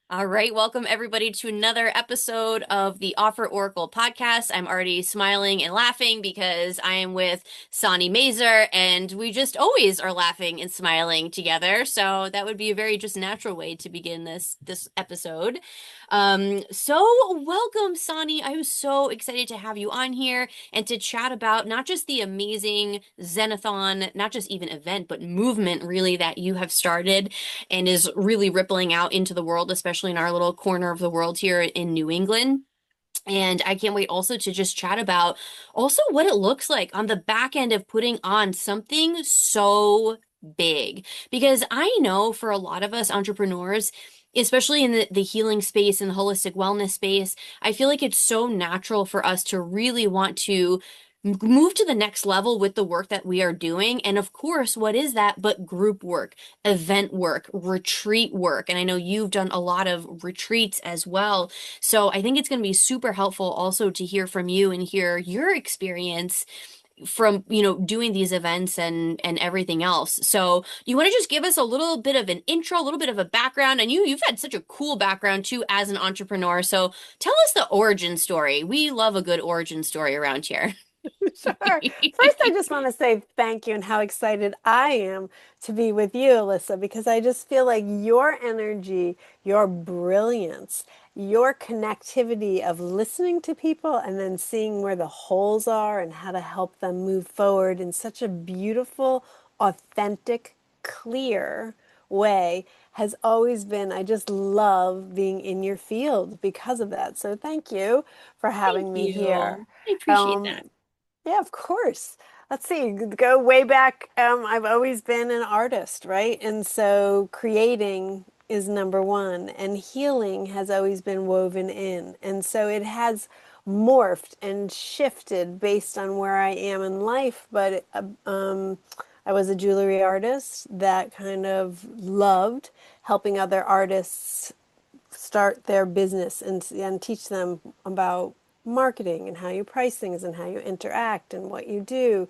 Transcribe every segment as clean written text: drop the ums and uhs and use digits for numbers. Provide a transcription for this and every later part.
All right, welcome everybody to another episode of the Offer Oracle podcast. I'm already smiling and laughing because I am with Sonya Masur, and we just always are laughing and smiling together. So that would be a very just natural way to begin this episode. So welcome, Sonya. I was so excited to have you on here and to chat about not just the amazing Zenathon, not just even event, but movement really that you have started and is really rippling out into the world, especially in our little corner of the world here in New England. And I can't wait also to just chat about also what it looks like on the back end of putting on something so big. Because I know for a lot of us entrepreneurs, especially in the healing space and the holistic wellness space, I feel like it's so natural for us to really want to move to the next level with the work that we are doing. And of course, what is that but group work, event work, retreat work? And I know you've done a lot of retreats as well. So I think it's going to be super helpful also to hear from you and hear your experience from, doing these events and everything else. So you want to just give us a little bit of an intro, a little bit of a background, and you've had such a cool background too as an entrepreneur. So tell us the origin story. We love a good origin story around here. Sure. First, I just want to say thank you and how excited I am to be with you, Alyssa, because I just feel like your energy, your brilliance, your connectivity of listening to people and then seeing where the holes are and how to help them move forward in such a beautiful, authentic, clear way has always been, I just love being in your field because of that. So thank you for Thank having me here. you. I appreciate Um, that. yeah, of course. Let's see, go way back. I've always been an artist, right? And so creating is number one, and healing has always been woven in. And so it has morphed and shifted based on where I am in life. But I was a jewelry artist that kind of loved helping other artists start their business and teach them about marketing and how you price things and how you interact and what you do.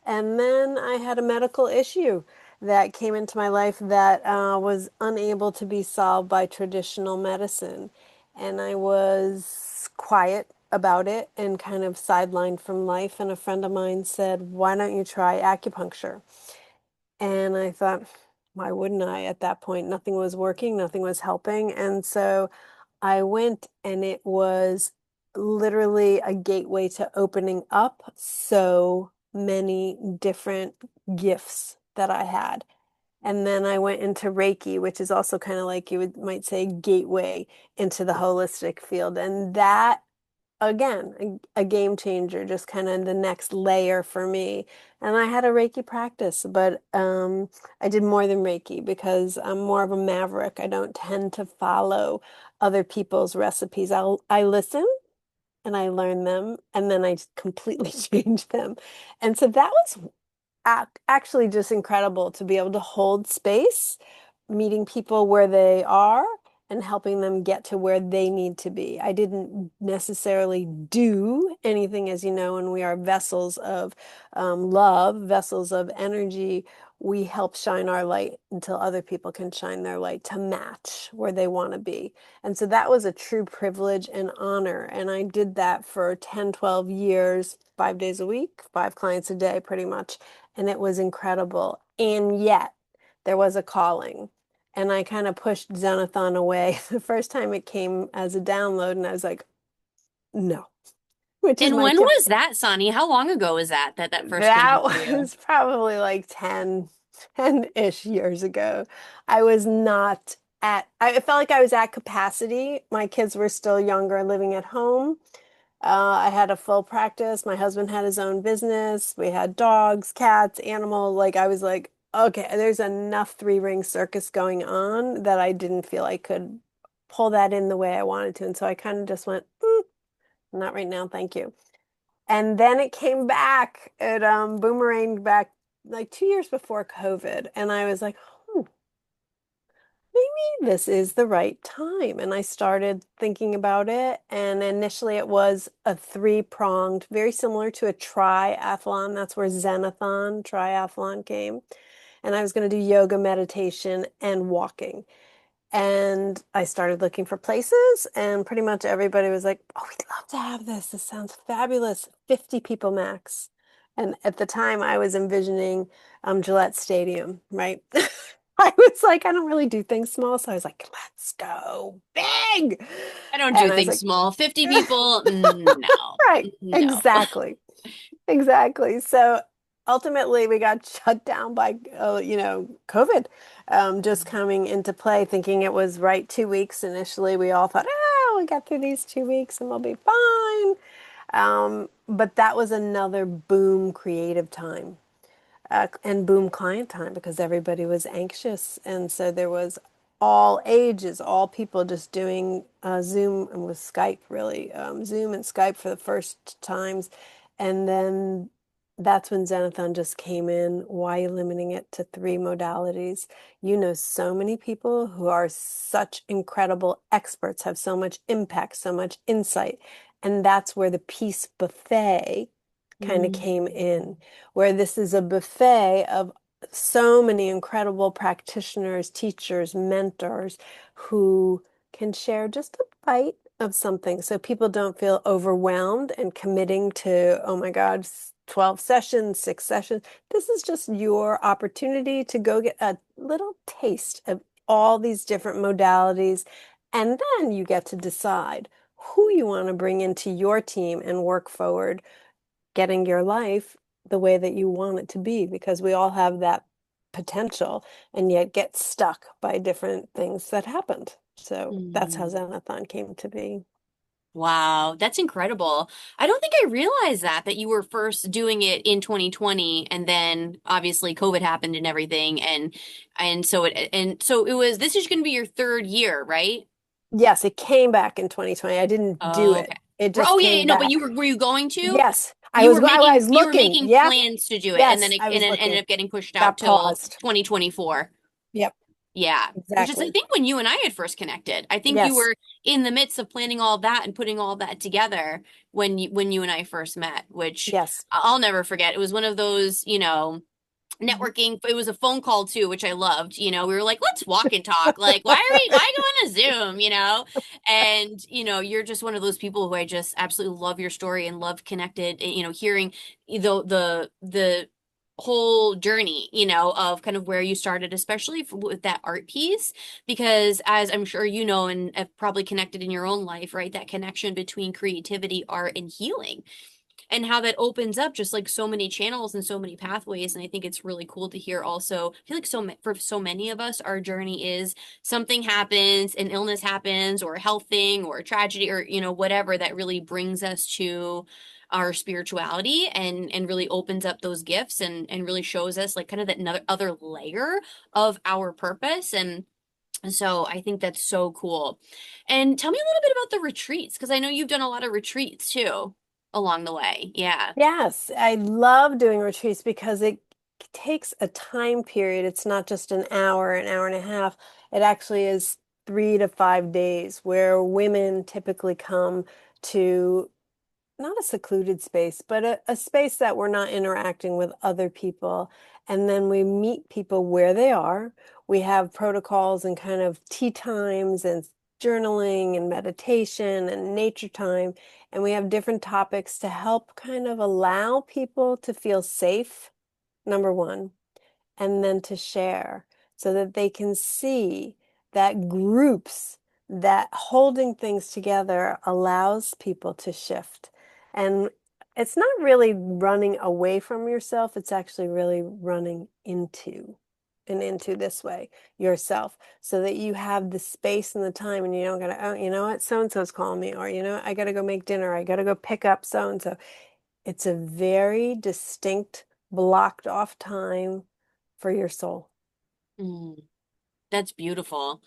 And then I had a medical issue that came into my life that was unable to be solved by traditional medicine. And I was quiet about it and kind of sidelined from life. And a friend of mine said, "Why don't you try acupuncture?" And I thought, why wouldn't I at that point? Nothing was working, nothing was helping. And so I went, and it was literally a gateway to opening up so many different gifts that I had. And then I went into Reiki, which is also kind of like might say gateway into the holistic field. And that again, a game changer, just kind of the next layer for me. And I had a Reiki practice, but I did more than Reiki because I'm more of a maverick. I don't tend to follow other people's recipes. I listen and I learn them, and then I completely change them. And so that was actually just incredible to be able to hold space, meeting people where they are and helping them get to where they need to be. I didn't necessarily do anything, as you know, and we are vessels of love, vessels of energy. We help shine our light until other people can shine their light to match where they want to be. And so that was a true privilege and honor. And I did that for 10, 12 years, 5 days a week, five clients a day, pretty much, and it was incredible. And yet there was a calling. And I kind of pushed Zenathon away the first time it came as a download, and I was like, no, which is And my when tip. was that, Sonya? How long ago was that first came That in for you? was probably like 10-ish years ago. I was not I felt like I was at capacity. My kids were still younger, living at home. I had a full practice. My husband had his own business. We had dogs, cats, animals. Like I was like, okay, there's enough three-ring circus going on that I didn't feel I could pull that in the way I wanted to. And so I kind of just went, not right now, thank you. And then it came back. It boomeranged back like 2 years before COVID. And I was like, hmm, maybe this is the right time. And I started thinking about it. And initially, it was a three-pronged, very similar to a triathlon. That's where Zenathon triathlon came. And I was going to do yoga, meditation, and walking. And I started looking for places, and pretty much everybody was like, "Oh, we'd love to have this. This sounds fabulous. 50 people max." And at the time, I was envisioning Gillette Stadium, right? I was like, I don't really do things small, so I was like, let's go big. I don't do And I was things like, small. 50 people? No. right, No. exactly. Exactly. So ultimately, we got shut down by, COVID just coming into play, thinking it was right 2 weeks. Initially, we all thought, we got through these 2 weeks and we'll be fine. But that was another boom creative time and boom client time because everybody was anxious. And so there was all ages, all people just doing Zoom and with Skype, really, Zoom and Skype for the first times. And then that's when Zenathon just came in. Why limiting it to three modalities? You know, so many people who are such incredible experts, have so much impact, so much insight. And that's where the peace buffet kind of came in, Mm. where this is a buffet of so many incredible practitioners, teachers, mentors who can share just a bite of something so people don't feel overwhelmed and committing to, oh my God, 12 sessions, 6 sessions. This is just your opportunity to go get a little taste of all these different modalities. And then you get to decide who you want to bring into your team and work forward getting your life the way that you want it to be because we all have that potential and yet get stuck by different things that happened. So that's how Mm. Zenathon came to be. Wow, that's incredible. I don't think I realized that you were first doing it in 2020 and then obviously COVID happened and everything and so it was this is going to be your third year, right? Yes, it came back in 2020. I didn't do Oh, it. okay. It just Oh yeah, yeah, came no, but back. were you going to? Yes, I was You were looking. making Yeah. plans to do it and Yes, I and was it ended looking. up getting pushed out Got till paused. 2024. Yep, Yeah, which is I exactly. think when you and I had first connected. I think you Yes. were in the midst of planning all that and putting all that together when you and I first met, which Yes. I'll never forget. It was one of those, Mhm. networking. It was a phone call too, which I loved. We were like, let's walk and talk. Like, why go on a Zoom, And, you're just one of those people who I just absolutely love your story and love connected, hearing the whole journey, of kind of where you started, especially with that art piece, because as I'm sure you know and have probably connected in your own life, right? That connection between creativity, art, and healing and how that opens up just like so many channels and so many pathways. And I think it's really cool to hear also. I feel like for so many of us, our journey is something happens, an illness happens, or a health thing, or a tragedy, or whatever that really brings us to our spirituality and really opens up those gifts and really shows us like kind of that another other layer of our purpose and so I think that's so cool. And tell me a little bit about the retreats, because I know you've done a lot of retreats too along the way. Yeah. Yes, I love doing retreats because it takes a time period. It's not just an hour and a half. It actually is 3 to 5 days where women typically come to not a secluded space, but a space that we're not interacting with other people. And then we meet people where they are. We have protocols and kind of tea times and journaling and meditation and nature time. And we have different topics to help kind of allow people to feel safe, number one, and then to share so that they can see that groups that holding things together allows people to shift. And it's not really running away from yourself, it's actually really running into and into this way yourself so that you have the space and the time and you don't gotta, oh, you know what, so and so's calling me, or you know, I gotta go make dinner, I gotta go pick up so and so. It's a very distinct, blocked off time for your soul. Mm, that's beautiful.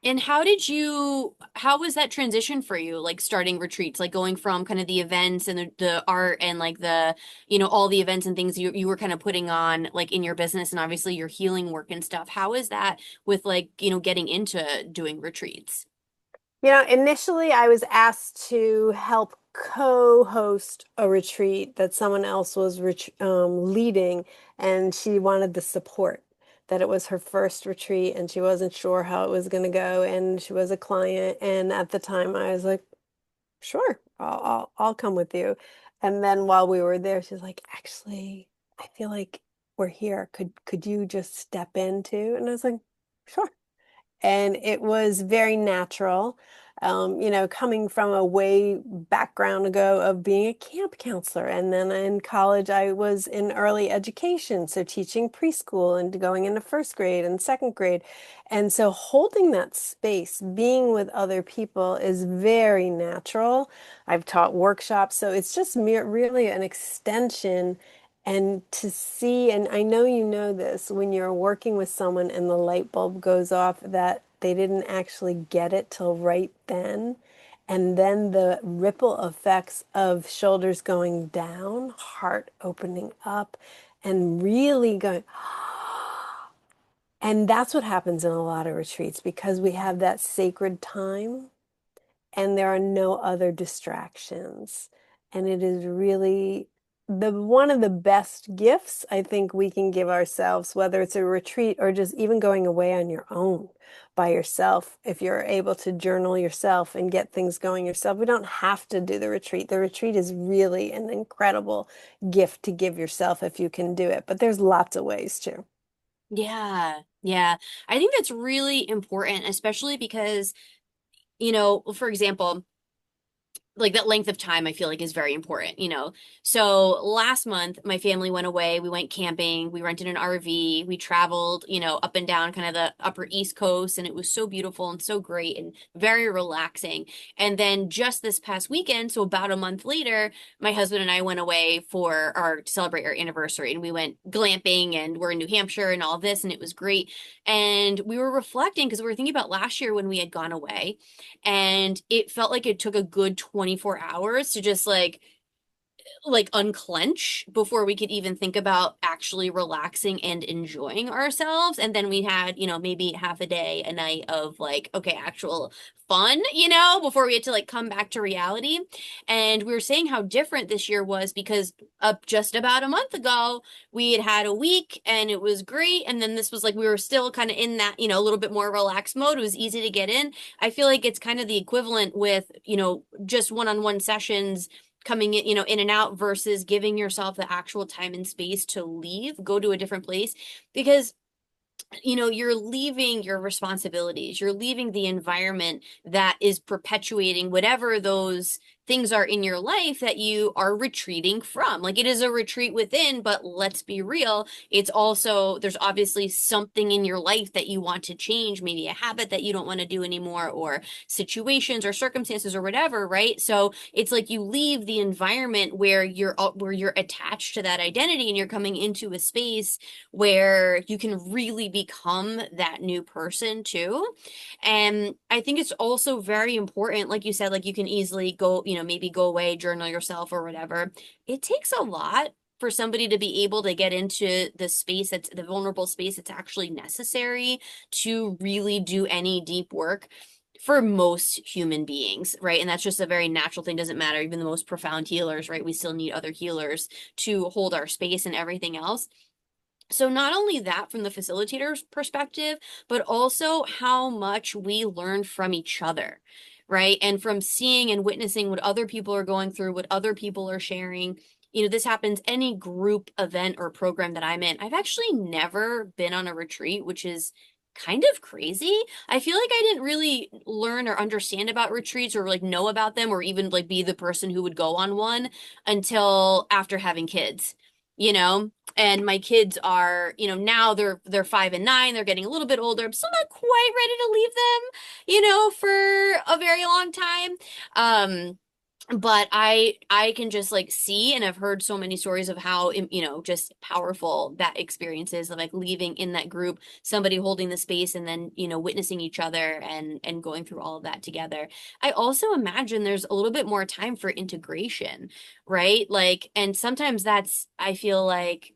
And how was that transition for you, like starting retreats, like going from kind of the events and the art and like all the events and things you were kind of putting on like in your business and obviously your healing work and stuff. How is that with like, getting into doing retreats? You know, initially I was asked to help co-host a retreat that someone else was leading, and she wanted the support. that it was her first retreat and she wasn't sure how it was going to go. And she was a client. And at the time, I was like, sure, I'll come with you. And then while we were there, she's like, actually, I feel like we're here. Could you just step in too? And I was like, sure. And it was very natural. Coming from a way background ago of being a camp counselor. And then in college, I was in early education, so teaching preschool and going into first grade and second grade. And so holding that space, being with other people is very natural. I've taught workshops, so it's just really an extension. And to see, and I know you know this, when you're working with someone and the light bulb goes off that they didn't actually get it till right then. And then the ripple effects of shoulders going down, heart opening up, and really going, and that's what happens in a lot of retreats because we have that sacred time and there are no other distractions. And it is really the one of the best gifts I think we can give ourselves, whether it's a retreat or just even going away on your own by yourself. If you're able to journal yourself and get things going yourself, we don't have to do the retreat. The retreat is really an incredible gift to give yourself if you can do it. But there's lots of ways too. Yeah. Yeah. I think that's really important, especially because, for example, like that length of time I feel like is very important. So last month my family went away, we went camping, we rented an RV, we traveled, up and down kind of the upper East Coast, and it was so beautiful and so great and very relaxing. And then just this past weekend, so about a month later, my husband and I went away for our to celebrate our anniversary, and we went glamping, and we're in New Hampshire and all this, and it was great. And we were reflecting because we were thinking about last year when we had gone away, and it felt like it took a good 24 hours to just like unclench before we could even think about actually relaxing and enjoying ourselves. And then we had, maybe half a day, a night of like, okay, actual fun, before we had to like come back to reality. And we were saying how different this year was because up just about a month ago, we had had a week and it was great. And then this was like, we were still kind of in that, a little bit more relaxed mode. It was easy to get in. I feel like it's kind of the equivalent with, just one-on-one sessions coming in, in and out versus giving yourself the actual time and space to leave, go to a different place because you're leaving your responsibilities, you're leaving the environment that is perpetuating whatever those things are in your life that you are retreating from. Like it is a retreat within, but let's be real, it's also, there's obviously something in your life that you want to change, maybe a habit that you don't want to do anymore, or situations or circumstances or whatever, right? So it's like you leave the environment where you're attached to that identity, and you're coming into a space where you can really become that new person too. And I think it's also very important, like you said, like you can easily go, maybe go away, journal yourself or whatever. It takes a lot for somebody to be able to get into the space that's the vulnerable space that's actually necessary to really do any deep work for most human beings, right? And that's just a very natural thing. Doesn't matter. Even the most profound healers, right? We still need other healers to hold our space and everything else. So not only that from the facilitator's perspective, but also how much we learn from each other, right? And from seeing and witnessing what other people are going through, what other people are sharing. This happens any group event or program that I'm in. I've actually never been on a retreat, which is kind of crazy. I feel like I didn't really learn or understand about retreats or like know about them or even like be the person who would go on one until after having kids. You know, and my kids are, now they're 5 and 9, they're getting a little bit older. I'm still not quite ready to leave them, for a very long time. But I can just like see, and I've heard so many stories of how just powerful that experience is of like leaving in that group, somebody holding the space, and then witnessing each other and going through all of that together. I also imagine there's a little bit more time for integration, right? Like, and sometimes that's, I feel like,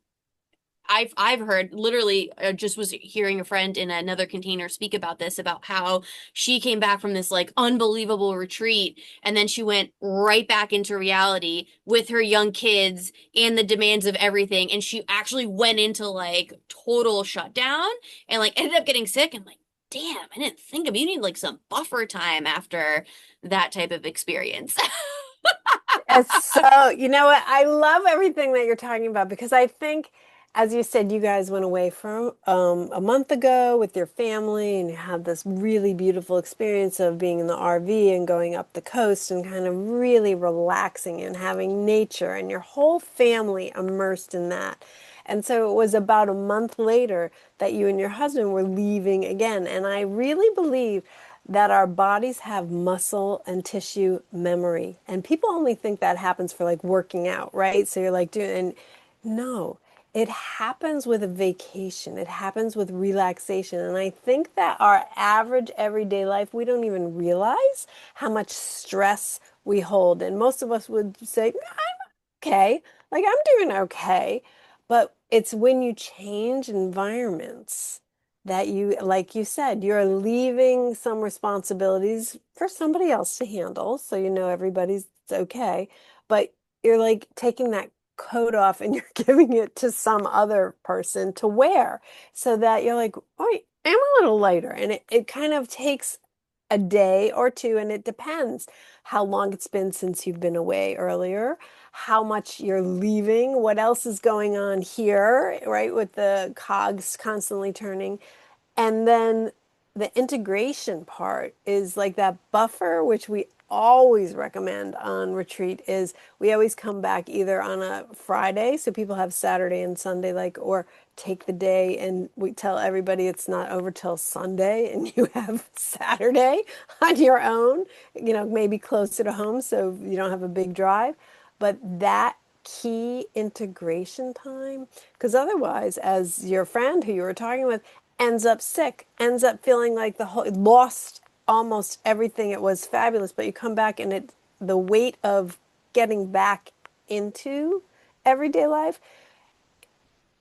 I've heard literally just was hearing a friend in another container speak about this about how she came back from this like unbelievable retreat and then she went right back into reality with her young kids and the demands of everything and she actually went into like total shutdown and like ended up getting sick and like damn, I didn't think of you need like some buffer time after that type of experience. It's so, you know what? I love everything that you're talking about because I think, as you said, you guys went away from a month ago with your family and you had this really beautiful experience of being in the RV and going up the coast and kind of really relaxing and having nature and your whole family immersed in that. And so it was about a month later that you and your husband were leaving again. And I really believe that our bodies have muscle and tissue memory. And people only think that happens for like working out, right? So you're like doing, and no, it happens with a vacation. It happens with relaxation. And I think that our average everyday life, we don't even realize how much stress we hold. And most of us would say, okay. Like I'm doing okay. But it's when you change environments that you, like you said, you're leaving some responsibilities for somebody else to handle. So you know everybody's okay. But you're like taking that coat off and you're giving it to some other person to wear so that you're like, oh, I'm a little lighter. And it kind of takes a day or two, and it depends how long it's been since you've been away earlier, how much you're leaving, what else is going on here, right, with the cogs constantly turning. And then the integration part is like that buffer, which we always recommend on retreat is we always come back either on a Friday, so people have Saturday and Sunday, like, or take the day and we tell everybody it's not over till Sunday and you have Saturday on your own, you know, maybe closer to home so you don't have a big drive. But that key integration time, because otherwise, as your friend who you were talking with ends up sick, ends up feeling like the whole lost almost everything. It was fabulous, but you come back and it the weight of getting back into everyday life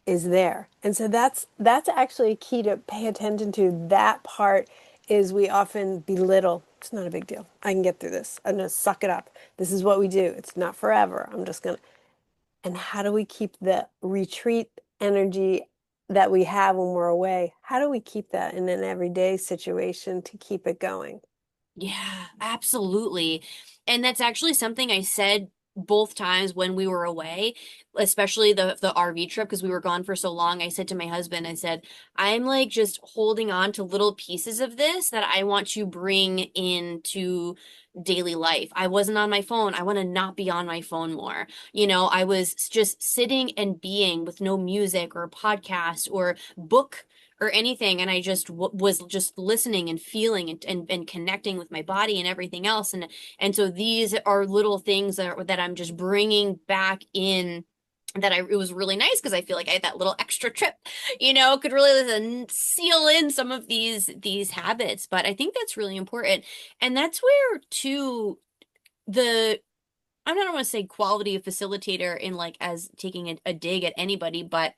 is there. And so that's actually a key to pay attention to. That part is we often belittle. It's not a big deal. I can get through this. I'm going to suck it up. This is what we do. It's not forever. I'm just going to. And how do we keep the retreat energy that we have when we're away? How do we keep that in an everyday situation to keep it going? Yeah, absolutely. And that's actually something I said both times when we were away, especially the RV trip because we were gone for so long. I said to my husband, I said, I'm like just holding on to little pieces of this that I want to bring into daily life. I wasn't on my phone. I want to not be on my phone more. You know, I was just sitting and being with no music or podcast or book or anything, and I just was just listening and feeling and connecting with my body and everything else, and so these are little things that I'm just bringing back in, that it was really nice because I feel like I had that little extra trip, could really seal in some of these habits. But I think that's really important, and that's where too the I'm not want to say quality of facilitator in like as taking a dig at anybody, but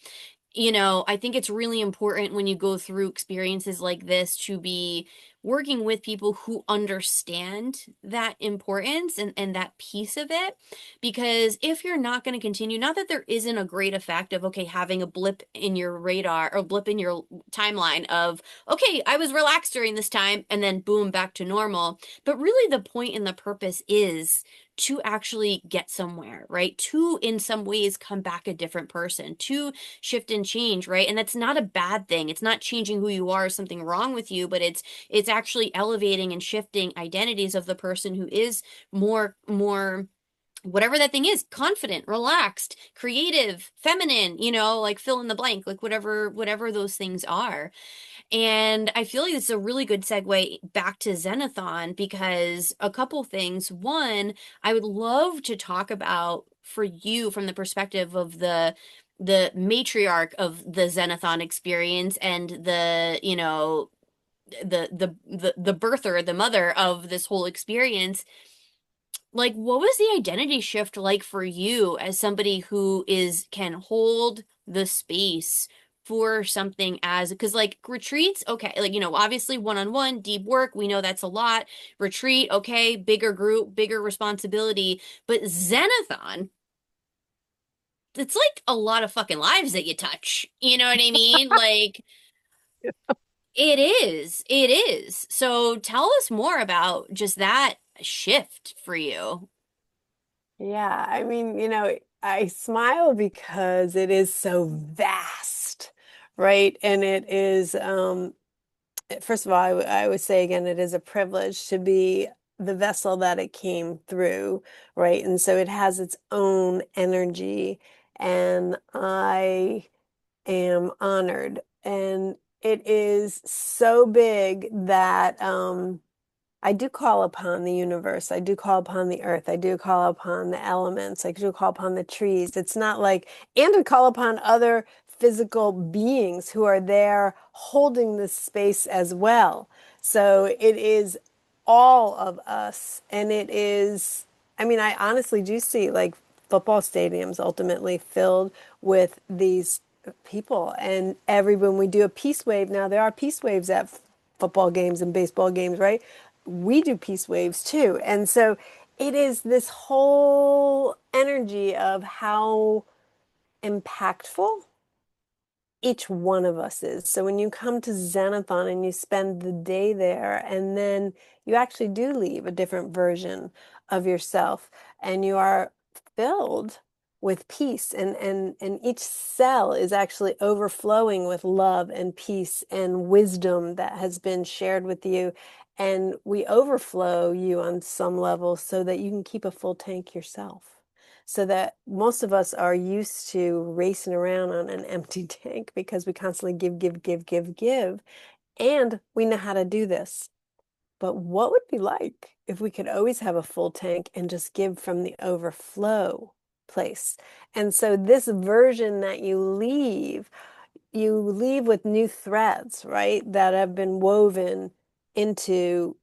I think it's really important when you go through experiences like this to be working with people who understand that importance and that piece of it. Because if you're not going to continue, not that there isn't a great effect of, okay, having a blip in your radar or blip in your timeline of, okay, I was relaxed during this time and then boom, back to normal. But really the point and the purpose is to actually get somewhere, right? To, in some ways, come back a different person, to shift and change, right? And that's not a bad thing. It's not changing who you are, something wrong with you, but it's actually elevating and shifting identities of the person who is more whatever that thing is, confident, relaxed, creative, feminine, like fill in the blank, like whatever those things are. And I feel like it's a really good segue back to Zenathon because a couple things. One, I would love to talk about for you from the perspective of the matriarch of the Zenathon experience and the birther, the mother of this whole experience. like what was the identity shift like for you as somebody who is can hold the space for something as because like retreats, okay, like obviously one-on-one deep work, we know that's a lot. Retreat, okay, bigger group, bigger responsibility, but Zenathon, it's like a lot of fucking lives that you touch. You know what I mean? Like it is. So tell us more about just that shift for you. Yeah, I mean, I smile because it is so vast, right? And it is, first of all, I would say again, it is a privilege to be the vessel that it came through, right? And so it has its own energy, and I am honored. And it is so big that I do call upon the universe. I do call upon the earth. I do call upon the elements. I do call upon the trees. It's not like, and I call upon other physical beings who are there holding this space as well. So it is all of us. And it is, I mean, I honestly do see like football stadiums ultimately filled with these people. And when we do a peace wave, now there are peace waves at football games and baseball games, right? We do peace waves too. And so it is this whole energy of how impactful each one of us is. So when you come to Zenathon and you spend the day there, and then you actually do leave a different version of yourself, and you are filled with peace, and each cell is actually overflowing with love and peace and wisdom that has been shared with you. And we overflow you on some level so that you can keep a full tank yourself, so that most of us are used to racing around on an empty tank because we constantly give, give, give, give, give, and we know how to do this. But what would it be like if we could always have a full tank and just give from the overflow place? And so this version that you leave with new threads, right, that have been woven into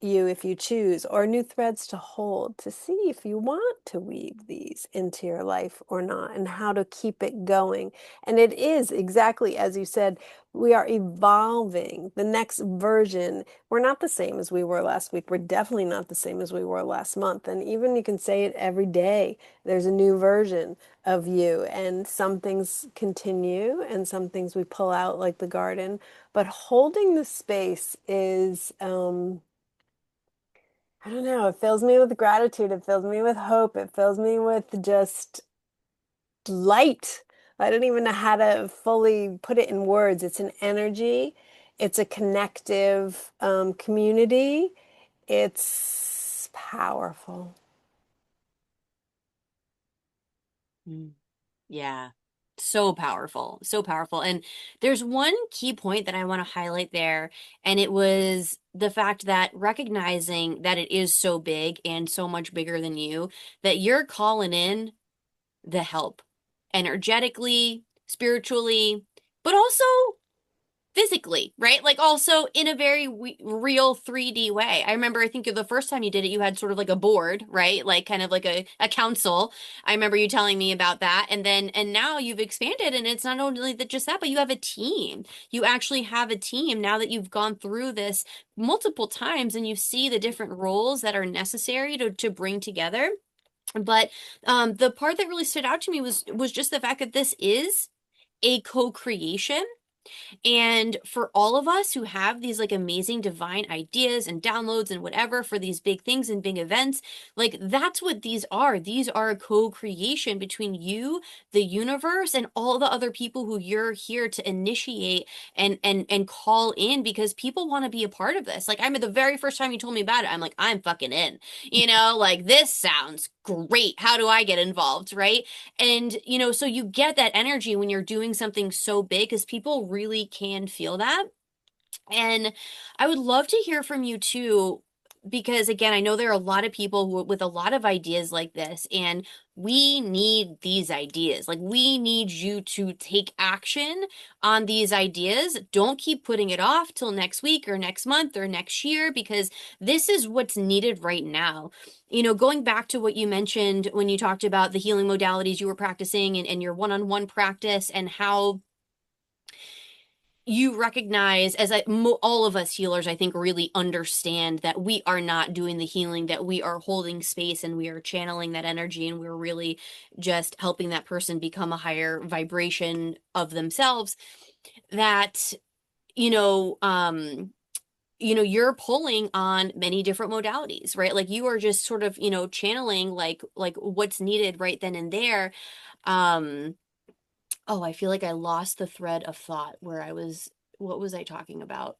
you if you choose, or new threads to hold to see if you want to weave these into your life or not, and how to keep it going. And it is exactly as you said, we are evolving. The next version, we're not the same as we were last week. We're definitely not the same as we were last month. And even you can say it every day, there's a new version of you. And some things continue and some things we pull out, like the garden. But holding the space is, I don't know, it fills me with gratitude. It fills me with hope. It fills me with just light. I don't even know how to fully put it in words. It's an energy, it's a connective community. It's powerful. Mm. Yeah. So powerful. So powerful. And there's one key point that I want to highlight there, and it was the fact that recognizing that it is so big and so much bigger than you, that you're calling in the help energetically, spiritually, but also physically, right? Like also in a very real 3D way. I remember, I think the first time you did it, you had sort of like a board, right? Like kind of like a council. I remember you telling me about that. And now you've expanded and it's not only that just that, but you have a team. You actually have a team now that you've gone through this multiple times and you see the different roles that are necessary to bring together. But the part that really stood out to me was just the fact that this is a co-creation, and for all of us who have these like amazing divine ideas and downloads and whatever for these big things and big events, like that's what these are. These are a co-creation between you, the universe, and all the other people who you're here to initiate and call in because people want to be a part of this. Like I remember the very first time you told me about it, I'm like, I'm fucking in. Like this sounds great. How do I get involved, right? And, so you get that energy when you're doing something so big because people really can feel that. And I would love to hear from you too. because again, I know there are a lot of people who, with a lot of ideas like this, and we need these ideas. Like, we need you to take action on these ideas. Don't keep putting it off till next week or next month or next year, because this is what's needed right now. Going back to what you mentioned when you talked about the healing modalities you were practicing, and your one-on-one practice, and how you recognize, all of us healers, I think, really understand that we are not doing the healing, that we are holding space and we are channeling that energy, and we're really just helping that person become a higher vibration of themselves. That, you know, um, you're pulling on many different modalities, right? Like, you are just sort of, channeling like what's needed right then and there. Um, oh, I feel like I lost the thread of thought where what was I talking about?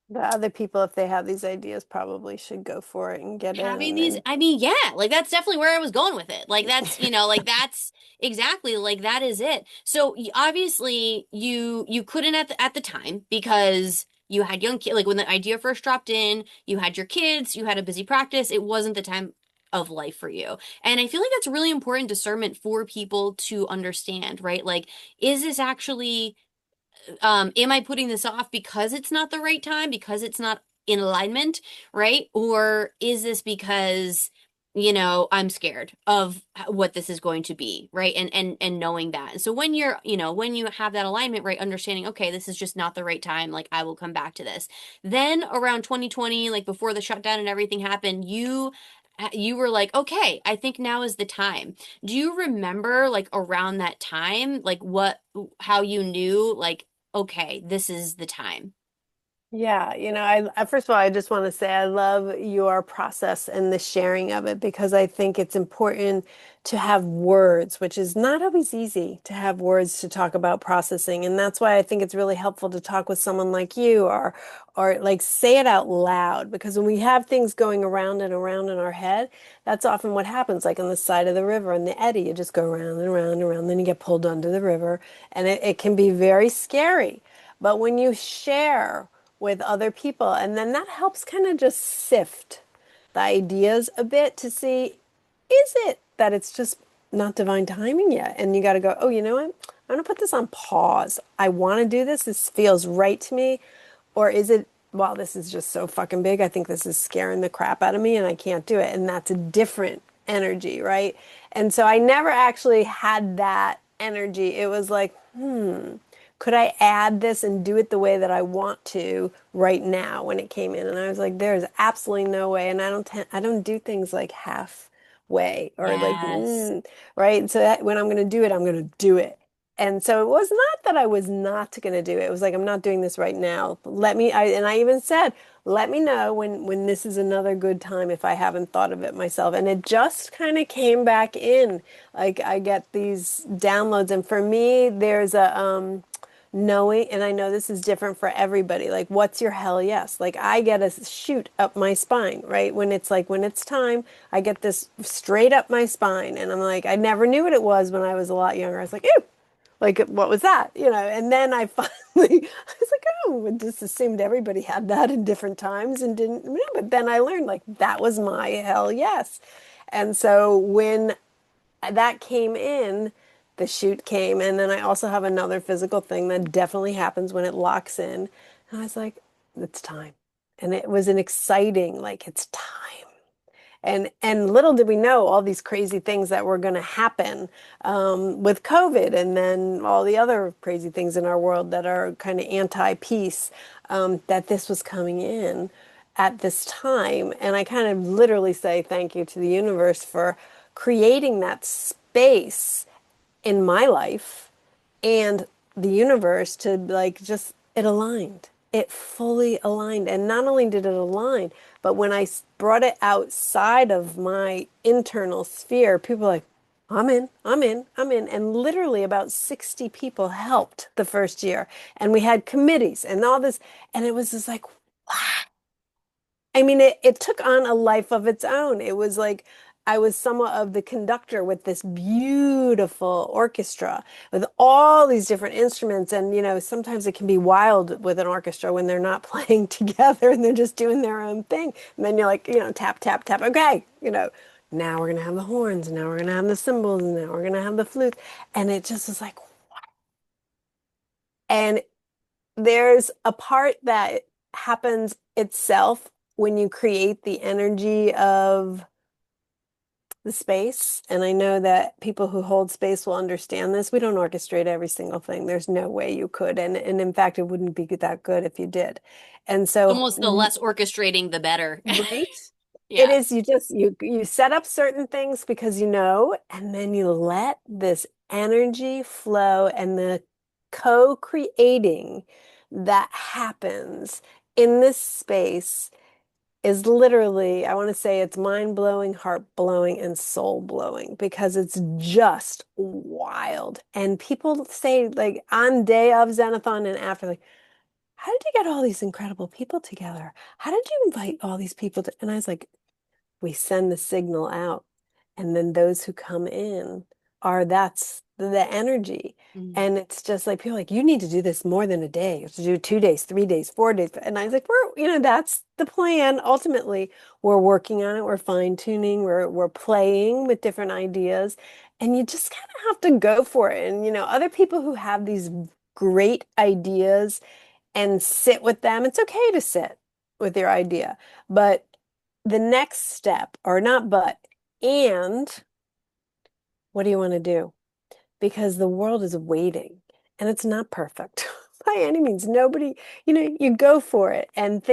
The other people, if they have these ideas, probably should go for it and get in Having and these, then I mean, yeah, like that's definitely where I was going with it. Like, that's, like that's exactly, like that is it. So obviously you couldn't at the time, because you had young kids. Like, when the idea first dropped in, you had your kids, you had a busy practice. It wasn't the time of life for you. And I feel like that's really important discernment for people to understand, right? Like, is this actually, am I putting this off because it's not the right time, because it's not in alignment, right? Or is this because, I'm scared of what this is going to be, right? And knowing that. And so when when you have that alignment, right, understanding, okay, this is just not the right time, like I will come back to this. Then around 2020, like before the shutdown and everything happened, you were like, okay, I think now is the time. Do you remember, like, around that time, like how you knew, like, okay, this is the time? yeah, first of all, I just want to say I love your process and the sharing of it because I think it's important to have words, which is not always easy to have words to talk about processing. And that's why I think it's really helpful to talk with someone like you or like say it out loud because when we have things going around and around in our head, that's often what happens, like on the side of the river in the eddy, you just go around and around and around, then you get pulled under the river, and it can be very scary. But when you share with other people. And then that helps kind of just sift the ideas a bit to see, is it that it's just not divine timing yet? And you got to go, oh, you know what? I'm going to put this on pause. I want to do this. This feels right to me. Or is it, well, this is just so fucking big. I think this is scaring the crap out of me and I can't do it. And that's a different energy, right? And so I never actually had that energy. It was like, could I add this and do it the way that I want to right now when it came in? And I was like, there's absolutely no way. And I don't do things like halfway or like, Yes. right? And so that when I'm going to do it, I'm going to do it. And so it was not that I was not going to do it. It was like, I'm not doing this right now. And I even said, let me know when this is another good time if I haven't thought of it myself. And it just kind of came back in. Like I get these downloads. And for me, there's knowing, and I know this is different for everybody, like what's your hell yes? Like I get a shoot up my spine, right? When it's like when it's time, I get this straight up my spine and I'm like, I never knew what it was when I was a lot younger. I was like, ew, like what was that? And then I finally I was like, oh, I just assumed everybody had that in different times and didn't know. But then I learned like that was my hell yes. And so when that came in, the shoot came, and then I also have another physical thing that definitely happens when it locks in. And I was like, it's time. And it was an exciting, like, it's time. And little did we know all these crazy things that were going to happen with COVID, and then all the other crazy things in our world that are kind of anti-peace. That this was coming in at this time, and I kind of literally say thank you to the universe for creating that space in my life and the universe to like just it aligned. It fully aligned. And not only did it align, but when I brought it outside of my internal sphere, people were like, I'm in, I'm in, I'm in. And literally about 60 people helped the first year. And we had committees and all this. And it was just like, wow. I mean, it took on a life of its own. It was like, I was somewhat of the conductor with this beautiful orchestra with all these different instruments. And, sometimes it can be wild with an orchestra when they're not playing together and they're just doing their own thing. And then you're like, tap, tap, tap. Okay, now we're going to have the horns. Now we're going to have the cymbals. And now we're going to have the flute. And it just was like, and there's a part that happens itself when you create the energy of the space. And I know that people who hold space will understand this. We don't orchestrate every single thing. There's no way you could. And in fact, it wouldn't be that good if you did. And so, Almost the less orchestrating, the better. right? It Yeah. is, you set up certain things because and then you let this energy flow, and the co-creating that happens in this space is literally, I want to say it's mind-blowing, heart-blowing, and soul-blowing because it's just wild. And people say, like, on day of Zenathon and after, like, how did you get all these incredible people together? How did you invite all these people to? And I was like, we send the signal out, and then those who come in that's the energy. Mm. And it's just like people are like, you need to do this more than a day. You have to do 2 days, 3 days, 4 days. And I was like, that's the plan. Ultimately, we're working on it, we're fine-tuning, we're playing with different ideas. And you just kind of have to go for it. And other people who have these great ideas and sit with them, it's okay to sit with your idea. But the next step, or not but, and what do you want to do? Because the world is waiting and it's not perfect by any means. Nobody, you go for it, and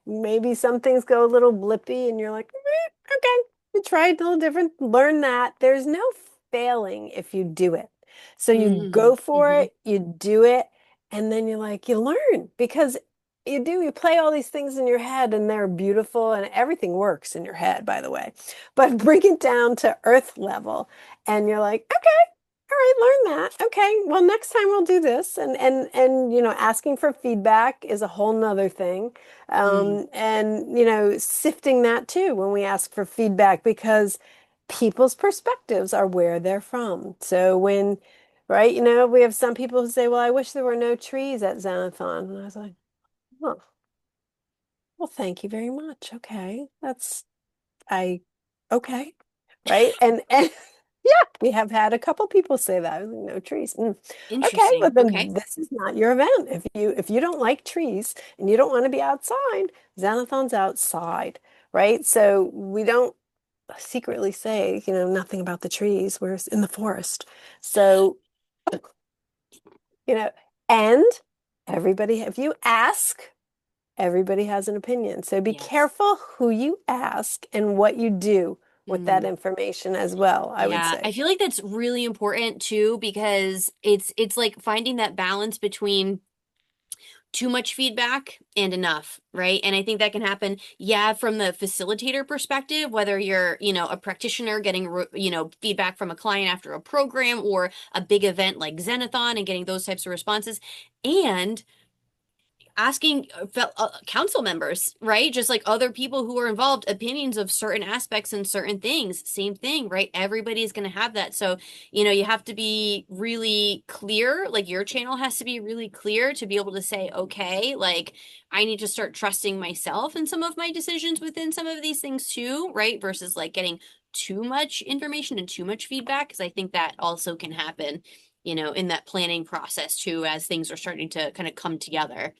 maybe some things go a little blippy and you're like, okay, you tried a little different, learn that. There's no failing if you do it. So you Mm. go for Hmm. it, you do it, and then you learn because you play all these things in your head and they're beautiful and everything works in your head, by the way. But bring it down to earth level and you're like, okay, all right, learn that. Okay, well, next time we'll do this. And asking for feedback is a whole nother thing. Mm. And sifting that too when we ask for feedback because people's perspectives are where they're from. So right, we have some people who say, well, I wish there were no trees at Zenathon. And I was like, oh, well, thank you very much. Okay. I, okay. Right. And yeah, we have had a couple people say that. I was like, no trees. Okay. Well, Interesting. then Okay. this is not your event. If you don't like trees and you don't want to be outside, Xanathon's outside. Right. So we don't secretly say, nothing about the trees. We're in the forest. So, you know, and everybody, if you ask, everybody has an opinion. So be Yes. careful who you ask and what you do with that Mm. information as well, I would Yeah, say. I feel like that's really important too because it's like finding that balance between too much feedback and enough, right? And I think that can happen, yeah, from the facilitator perspective, whether you're, a practitioner getting, feedback from a client after a program or a big event like Zenathon and getting those types of responses. And asking council members, right? Just like other people who are involved, opinions of certain aspects and certain things. Same thing, right? Everybody's going to have that. So, you have to be really clear. Like your channel has to be really clear to be able to say, okay, like I need to start trusting myself in some of my decisions within some of these things too, right? Versus like getting too much information and too much feedback. Cause I think that also can happen, in that planning process too, as things are starting to kind of come together.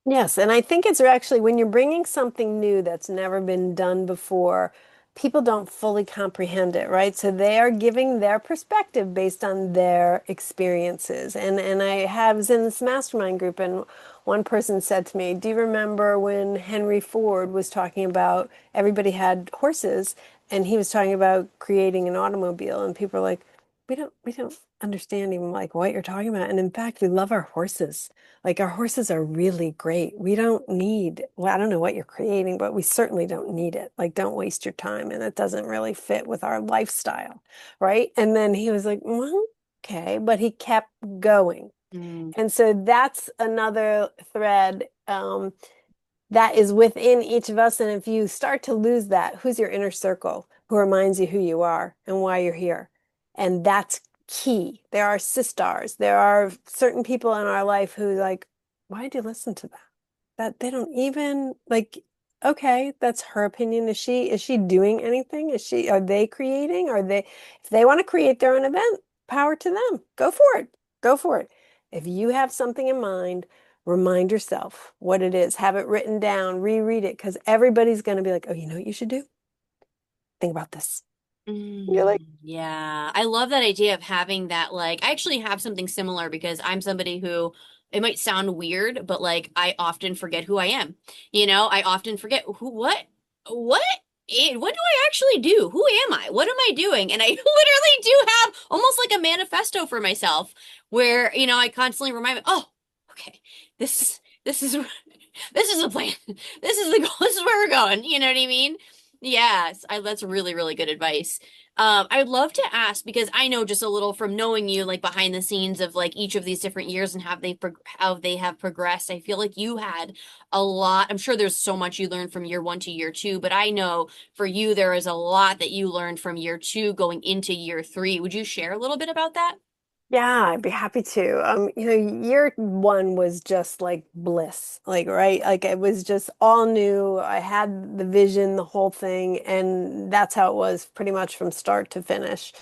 Yes, and I think it's actually when you're bringing something new that's never been done before, people don't fully comprehend it, right? So they are giving their perspective based on their experiences. And I was in this mastermind group, and one person said to me, "Do you remember when Henry Ford was talking about everybody had horses, and he was talking about creating an automobile?" And people are like, "We don't understand even like what you're talking about." And in fact, we love our horses. Like our horses are really great. We don't need, well, I don't know what you're creating, but we certainly don't need it. Like, don't waste your time. And it doesn't really fit with our lifestyle. Right. And then he was like, well, okay. But he kept going. Mm. And so that's another thread that is within each of us. And if you start to lose that, who's your inner circle? who reminds you who you are and why you're here. And that's key. There are sisters. There are certain people in our life who like, why did you listen to that? That they don't even like, okay, that's her opinion. Is she doing anything? Are they creating? Are they, if they want to create their own event, power to them. Go for it. Go for it. If you have something in mind, remind yourself what it is. Have it written down, reread it, because everybody's going to be like, oh, you know what you should do? Think about this. You're like, Yeah, I love that idea of having that. Like, I actually have something similar because I'm somebody who it might sound weird, but like I often forget who I am. I often forget what, what do I actually do? Who am I? What am I doing? And I literally do have almost like a manifesto for myself where, I constantly remind me, oh, okay, this is this is the plan. This is the goal. This is where we're going. You know what I mean? Yes, that's really, really good advice. I'd love to ask because I know just a little from knowing you, like behind the scenes of like each of these different years and how they have progressed. I feel like you had a lot. I'm sure there's so much you learned from year one to year two, but I know for you there is a lot that you learned from year two going into year three. Would you share a little bit about that? yeah, I'd be happy to. Year one was just like bliss, like, right? Like it was just all new. I had the vision, the whole thing, and that's how it was pretty much from start to finish.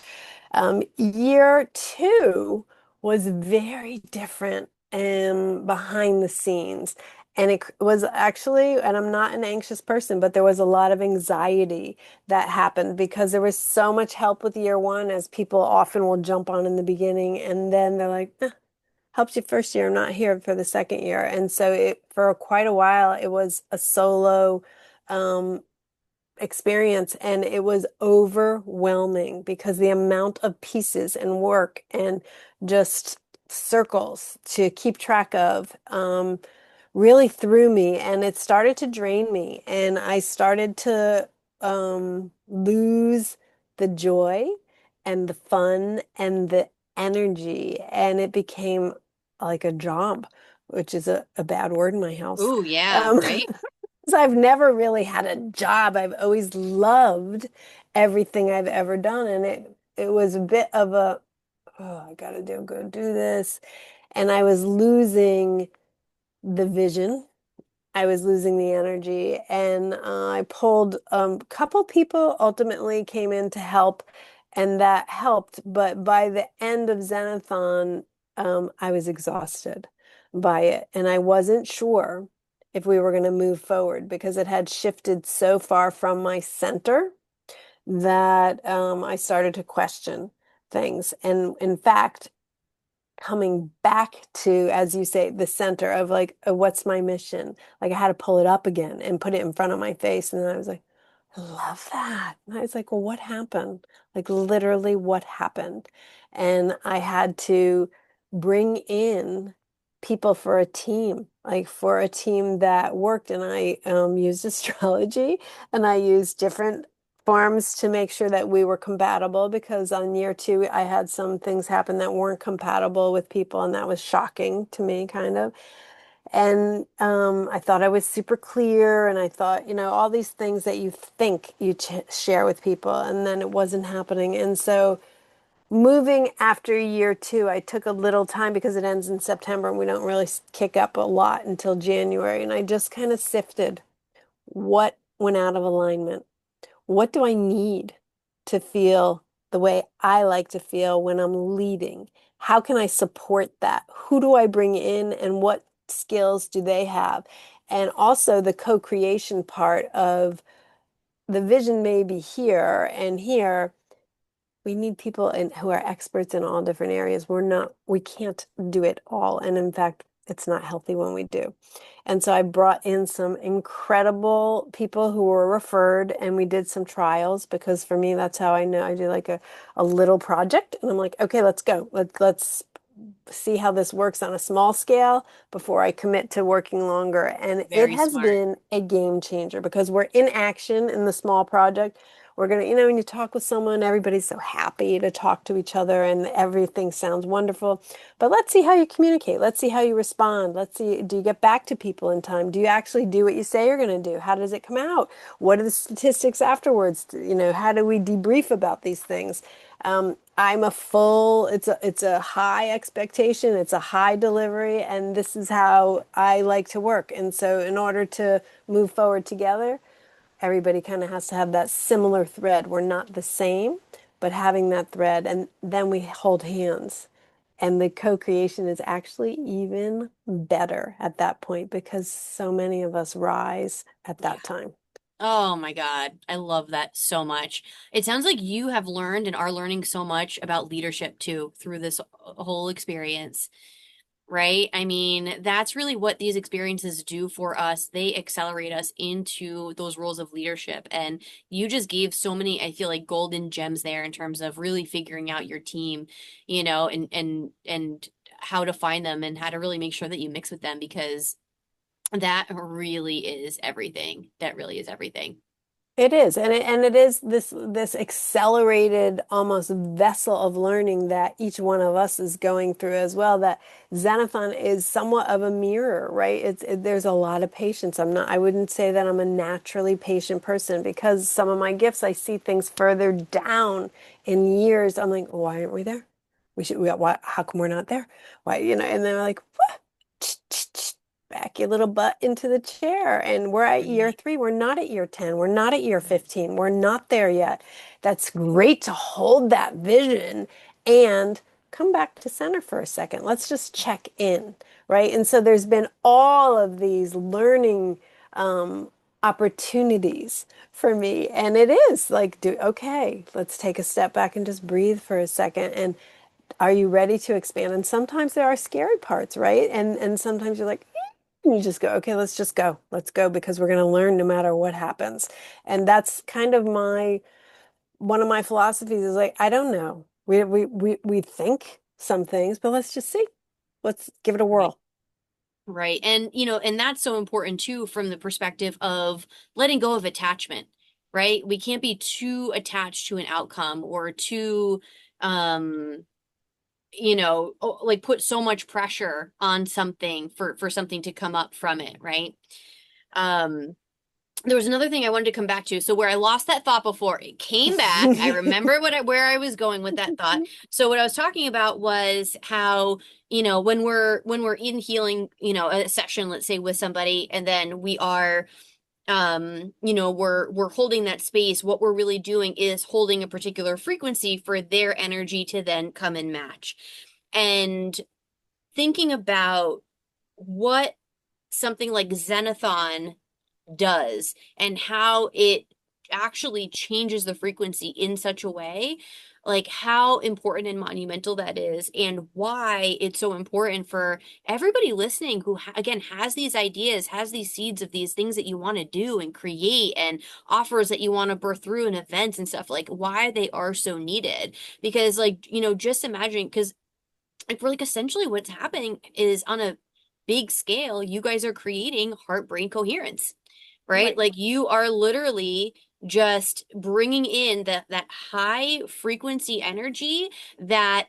Year two was very different and behind the scenes. And it was actually, and I'm not an anxious person, but there was a lot of anxiety that happened because there was so much help with year one, as people often will jump on in the beginning, and then they're like, helps you first year, I'm not here for the second year. And so for quite a while, it was a solo um, experience, and it was overwhelming because the amount of pieces and work and just circles to keep track of really threw me, and it started to drain me, and I started to lose the joy and the fun and the energy, and it became like a job, which is a bad word in my house. Ooh, yeah, Um, right? So I've never really had a job. I've always loved everything I've ever done. And it was a bit of a, oh, I gotta go do this. And I was losing the vision. I was losing the energy. And I pulled a couple people ultimately came in to help, and that helped. But by the end of Zenathon, I was exhausted by it. And I wasn't sure if we were going to move forward because it had shifted so far from my center that I started to question things. And in fact, coming back to, as you say, the center of like, what's my mission? Like I had to pull it up again and put it in front of my face. And then I was like, I love that. And I was like, well, what happened? Like literally what happened? And I had to bring in people for a team, like for a team that worked. And I used astrology, and I used different forms to make sure that we were compatible, because on year two I had some things happen that weren't compatible with people, and that was shocking to me, kind of. And I thought I was super clear, and I thought, all these things that you think you ch share with people, and then it wasn't happening. And so moving after year two, I took a little time because it ends in September, and we don't really kick up a lot until January. And I just kind of sifted what went out of alignment. What do I need to feel the way I like to feel when I'm leading? How can I support that? Who do I bring in, and what skills do they have? And also the co-creation part of the vision may be here and here. We need people who are experts in all different areas. We can't do it all. And in fact, it's not healthy when we do. And so I brought in some incredible people who were referred, and we did some trials, because for me, that's how I know. I do like a little project, and I'm like, okay, let's go. Let's see how this works on a small scale before I commit to working longer. And it Very has smart. been a game changer because we're in action in the small project. We're going to, you know, when you talk with someone, everybody's so happy to talk to each other and everything sounds wonderful. But let's see how you communicate. Let's see how you respond. Let's see, do you get back to people in time? Do you actually do what you say you're going to do? How does it come out? What are the statistics afterwards? You know, how do we debrief about these things? I'm a full, it's a high expectation, it's a high delivery, and this is how I like to work. And so in order to move forward together, everybody kind of has to have that similar thread. We're not the same, but having that thread, and then we hold hands. And the co-creation is actually even better at that point because so many of us rise at Yeah. that time. Oh my God. I love that so much. It sounds like you have learned and are learning so much about leadership too through this whole experience, right? I mean, that's really what these experiences do for us. They accelerate us into those roles of leadership. And you just gave so many, I feel like, golden gems there in terms of really figuring out your team, and how to find them and how to really make sure that you mix with them because that really is everything. That really is everything. It is, and it is this accelerated almost vessel of learning that each one of us is going through as well. That Zenathon is somewhat of a mirror, right? There's a lot of patience. I wouldn't say that I'm a naturally patient person because some of my gifts, I see things further down in years. I'm like, why aren't we there? Why, how come we're not there? Why, you know, and they're like, what? Back your little butt into the chair. And we're at year Right. 3. We're not at year 10. We're not at year 15. We're not there yet. That's great to hold that vision and come back to center for a second. Let's just check in, right? And so there's been all of these learning opportunities for me. And it is like, okay, let's take a step back and just breathe for a second. And are you ready to expand? And sometimes there are scary parts, right? And sometimes you're like, and you just go, okay, let's just go. Let's go because we're going to learn no matter what happens. And that's kind of one of my philosophies is like, I don't know. We think some things, but let's just see. Let's give it a Right. whirl. Right. And that's so important too from the perspective of letting go of attachment, right? We can't be too attached to an outcome or too, um, like put so much pressure on something for something to come up from it, right? Um, there was another thing I wanted to come back to. So where I lost that thought before, it came back. I remember where I was going with that thought. So what I was talking about was how, when we're in healing, a session, let's say with somebody, and then we are we're holding that space. What we're really doing is holding a particular frequency for their energy to then come and match. And thinking about what something like Zenathon does and how it actually changes the frequency in such a way, like how important and monumental that is, and why it's so important for everybody listening who, again, has these ideas, has these seeds of these things that you want to do and create, and offers that you want to birth through and events and stuff, like why they are so needed. Because, like, just imagine, because like, for like essentially what's happening is on a big scale, you guys are creating heart brain coherence, right? Right. Like you are literally just bringing in that high frequency energy that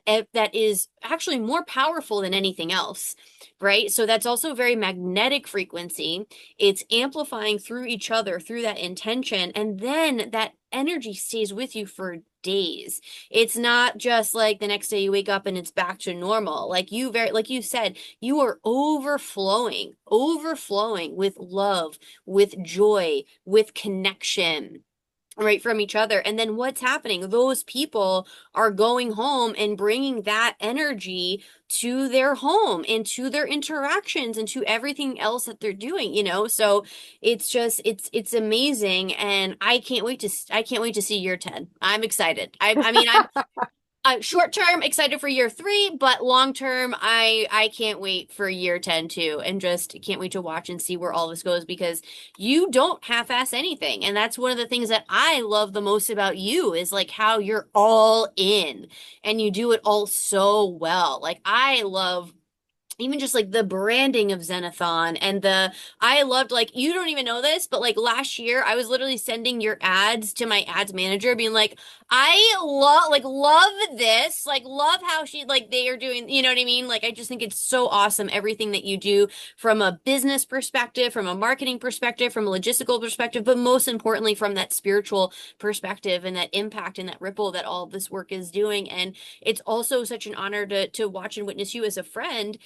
is actually more powerful than anything else, right? So that's also very magnetic frequency. It's amplifying through each other through that intention, and then that energy stays with you for days. It's not just like the next day you wake up and it's back to normal. Like you said, you are overflowing with love, with joy, with connection, right, from each other. And then what's happening? Those people are going home and bringing that energy to their home and to their interactions and to everything else that they're doing. So it's amazing, and I can't wait to see year 10. I'm excited. I mean, I'm short term excited for year 3, but long term, I can't wait for year 10 too, and just can't wait to watch and see where all this goes, because you don't half-ass anything, and that's one of the things that I love the most about you, is like how you're all in and you do it all so well. Like I love even just like the branding of Zenathon and the I loved like you don't even know this, but like last year I was literally sending your ads to my ads manager being like, I love this, like love how she like they are doing, you know what I mean? Like I just think it's so awesome everything that you do from a business perspective, from a marketing perspective, from a logistical perspective, but most importantly from that spiritual perspective and that impact and that ripple that all of this work is doing. And it's also such an honor to watch and witness you as a friend,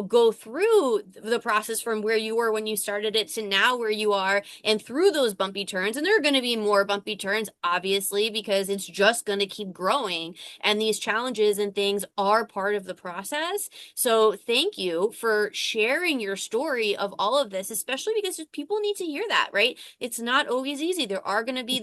go through the process from where you were when you started it to now where you are and through those bumpy turns. And there are going to be more bumpy turns, obviously, because it's just going to keep growing. And these challenges and things are part of the process. So thank you for sharing your story of all of this, especially because people need to hear that, right? It's not always easy. There are going to be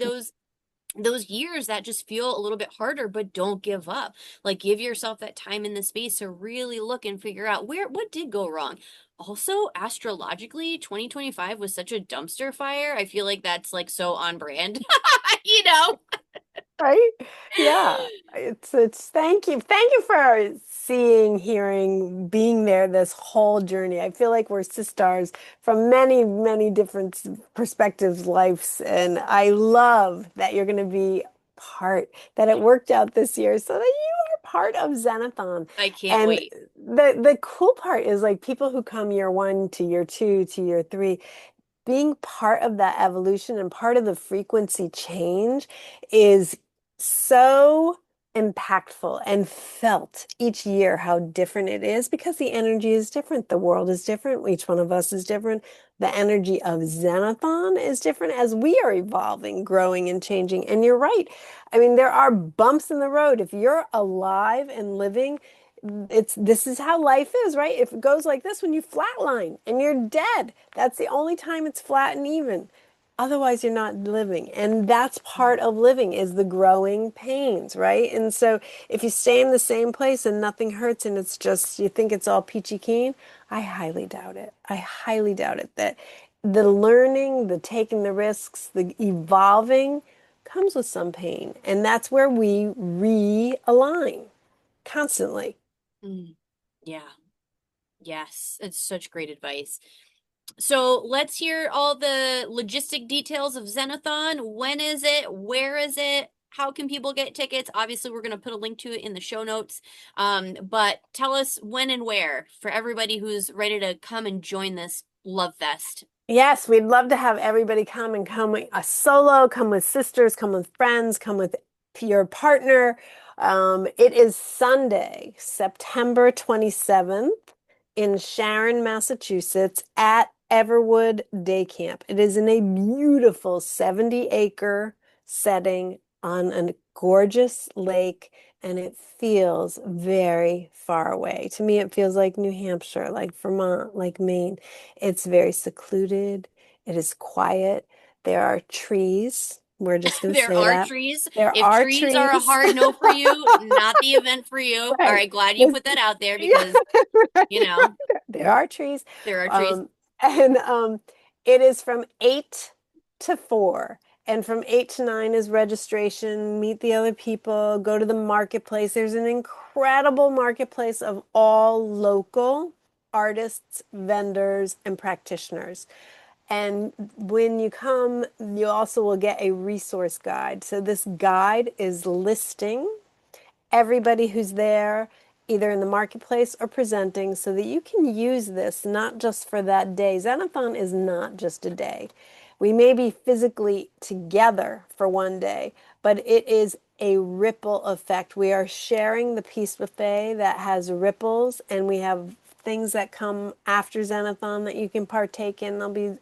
those years that just feel a little bit harder, but don't give up. Like give yourself that time in the space to really look and figure out what did go wrong. Also, astrologically, 2025 was such a dumpster fire. I feel like that's like so on brand. you know? Right? Yeah. It's Thank you for seeing, hearing, being there this whole journey. I feel like we're sisters from many, many different perspectives, lives, and I love that you're going to be that it worked out this year so that you are part of Zenathon. I can't And wait. the cool part is like people who come year one to year two to year three, being part of that evolution and part of the frequency change is so impactful and felt each year how different it is because the energy is different. The world is different. Each one of us is different. The energy of Xanathon is different as we are evolving, growing, and changing. And you're right. I mean, there are bumps in the road. If you're alive and living, this is how life is, right? If it goes like this, when you flatline and you're dead, that's the only time it's flat and even. Otherwise, you're not living. And that's part of living is the growing pains, right? And so if you stay in the same place and nothing hurts and it's just, you think it's all peachy keen, I highly doubt it. I highly doubt it that the learning, the taking the risks, the evolving comes with some pain. And that's where we realign constantly. Mm, yeah. Yes. It's such great advice. So let's hear all the logistic details of Zenathon. When is it? Where is it? How can people get tickets? Obviously, we're going to put a link to it in the show notes. But tell us when and where for everybody who's ready to come and join this love fest. Yes, we'd love to have everybody come and come a solo, come with sisters, come with friends, come with your partner. It is Sunday, September 27th in Sharon, Massachusetts at Everwood Day Camp. It is in a beautiful 70-acre setting on a gorgeous lake, and it feels very far away. To me, it feels like New Hampshire, like Vermont, like Maine. It's very secluded. It is quiet. There are trees. We're just going to There say are that. trees. There If are trees are a trees. hard no for you, not the event for you. All Right. right, glad you This, put that out there yeah, because, right, you right. know, There are trees. there are trees. Um, and it is from 8 to 4. And from 8 to 9 is registration, meet the other people, go to the marketplace. There's an incredible marketplace of all local artists, vendors, and practitioners. And when you come, you also will get a resource guide. So this guide is listing everybody who's there, either in the marketplace or presenting, so that you can use this not just for that day. Zenathon is not just a day. We may be physically together for one day, but it is a ripple effect. We are sharing the Peace Buffet that has ripples, and we have things that come after Zenathon that you can partake in. There'll be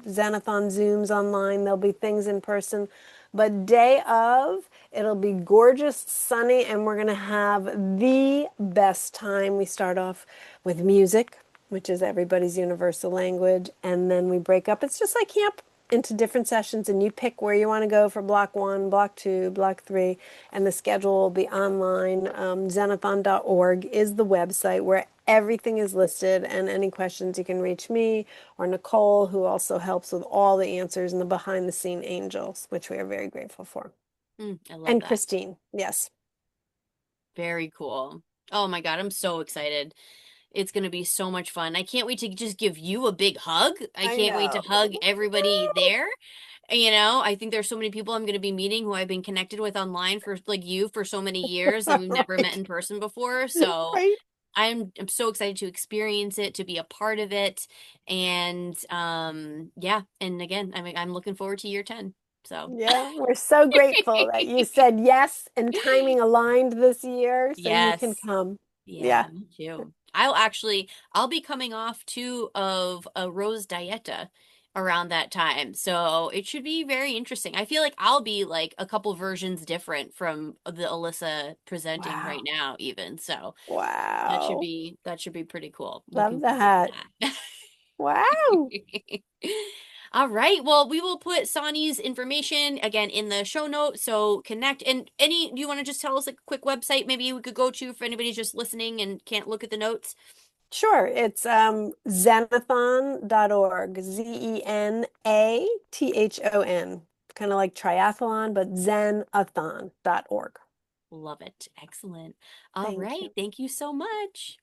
Zenathon Zooms online. There'll be things in person. But day of, it'll be gorgeous, sunny, and we're going to have the best time. We start off with music, which is everybody's universal language, and then we break up. It's just like camp into different sessions, and you pick where you want to go for block one, block two, block three, and the schedule will be online. Zenathon.org is the website where everything is listed, and any questions you can reach me or Nicole, who also helps with all the answers and the behind the scene angels, which we are very grateful for. I love And that. Christine, yes. Very cool. Oh my God, I'm so excited. It's going to be so much fun. I can't wait to just give you a big hug. I I can't wait to know. hug everybody there. You know, I think there's so many people I'm going to be meeting who I've been connected with online for like you for so many years and we've never met Right. in person before. So Right. I'm so excited to experience it, to be a part of it. And yeah, and again, I'm looking forward to year 10. So Yeah, we're so grateful that you said yes and timing aligned this year so you can yes. come. Yeah. Yeah, me too. I'll be coming off too of a Rose Dieta around that time. So it should be very interesting. I feel like I'll be like a couple versions different from the Alyssa presenting right Wow. now even. So Wow. that should be pretty cool. Love Looking forward to that. that. Wow. All right. Well, we will put Sani's information again in the show notes. So connect. And do you want to just tell us like a quick website maybe we could go to if anybody's just listening and can't look at the notes? Sure. It's zenathon.org. Zenathon. Kind of like triathlon, but zenathon.org. Love it. Excellent. All Thank right. you. Thank you so much.